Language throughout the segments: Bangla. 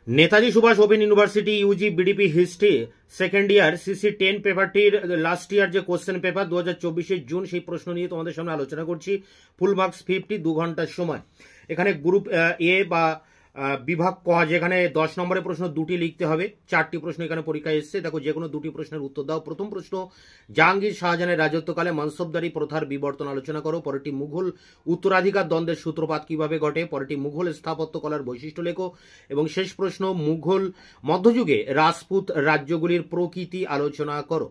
Netaji Subhas open university UG BDP history second year CC 10 পেপারটির লাস্ট ইয়ার যে কোশ্চেন পেপার 2024 জুন, সেই প্রশ্ন নিয়ে তোমাদের সামনে আলোচনা করছি। ফুল মার্কস 50, 2 ঘন্টার সময়। এখানে গ্রুপ এ বা বিভাগ ক, যেখানে 10 নম্বরের প্রশ্ন দুটি লিখতে হবে। 4টি প্রশ্ন এখানে পরীক্ষায় এসছে। দেখো, যে কোনো দুটি প্রশ্নের উত্তর দাও। প্রথম প্রশ্ন, জাহাঙ্গীর শাহজাহানের রাজত্বকালে মনসবদারি প্রথার বিবর্তন আলোচনা করো। পরেরটি, মুঘল উত্তরাধিকার দ্বন্দ্বের সূত্রপাত কিভাবে ঘটে। পরেরটি, মুঘল স্থাপত্য কলার বৈশিষ্ট্য লেখো। এবং শেষ প্রশ্ন, মুঘল মধ্যযুগে রাজপুত রাজ্যগুলির প্রকৃতি আলোচনা করো।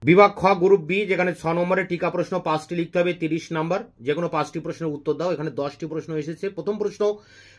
বিভাগ খ গ্রুপ বি, যেখানে 6 নম্বরের টিকা প্রশ্ন 5টি লিখতে হবে, 30 নম্বর। যে কোনো 5টি প্রশ্নের উত্তর দাও। এখানে 10টি প্রশ্ন এসেছে। প্রথম প্রশ্ন,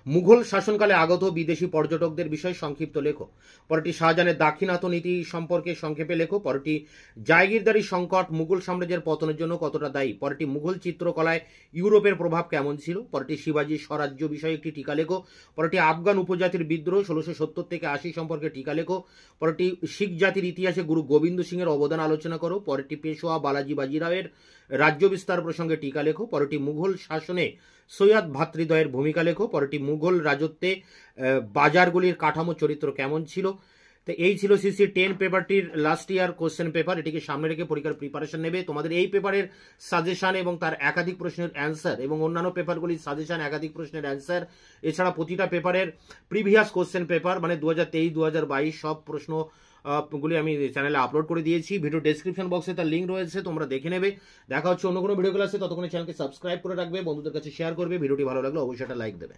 মুঘল শাসনকালে আগত বিদেশি পর্যটকদের বিষয়ে সংক্ষিপ্ত লেখো। পরেরটি, শাহজাহানের দাক্ষিণাত্য নীতি সম্পর্কে সংক্ষেপে লেখো। পরেরটি, জায়গিরদারি সংকট মুঘল সাম্রাজ্যের পতনের জন্য কতটা দায়ী। পরেরটি, মুঘল চিত্রকলায় ইউরোপের প্রভাব কেমন ছিল। পরেরটি, শিবাজী স্বরাজ্য বিষয়ে একটি টিকা লেখো। পরেরটি, আফগান উপজাতির বিদ্রোহ 1670 থেকে 80 সম্পর্কে টিকা লেখো। পরেরটি, শিখ জাতির ইতিহাসে গুরু গোবিন্দ সিংয়ের অবদান আলোচনা করো। পরেরটি, পেশোয়া বালাজি বাজিরাওয়ের রাজ্য বিস্তার প্রসঙ্গে টিকা লেখো। পরেরটি, মুঘল শাসনে সৈয়দ ভ্রাতৃদ্বয়ের ভূমিকা লেখো। পরেরটি, মুঘল রাজত্বে বাজারগুলির কাঠামো চরিত্র কেমন ছিল। তো এই ছিল সিসি 10 পেপারটির লাস্ট ইয়ার কোশ্চেন পেপার। এটিকে সামনে রেখে পরীক্ষার প্রিপারেশন নেবে। তোমাদের এই পেপারের সাজেশন এবং তার একাধিক প্রশ্নের অ্যান্সার এবং অন্যান্য পেপারগুলির সাজেশন, একাধিক প্রশ্নের অ্যান্সার, এছাড়া প্রতিটা পেপারের প্রিভিয়াস কোশ্চেন পেপার মানে 2023, 2022 সব প্রশ্ন গুলি আমি চ্যানেলে আপলোড করে দিয়েছি। ভিডিও ডেসক্রিপশন বক্সে তার লিঙ্ক রয়েছে, তোমরা দেখে নেবে। দেখা হচ্ছে অন্য কোনো ভিডিও ক্লাসে। ততক্ষণে চ্যানেলকে সাবস্ক্রাইব করে রাখবে, বন্ধুদের কাছে শেয়ার করবে। ভিডিওটি ভালো লাগলে অবশ্যই একটা লাইক দেবে।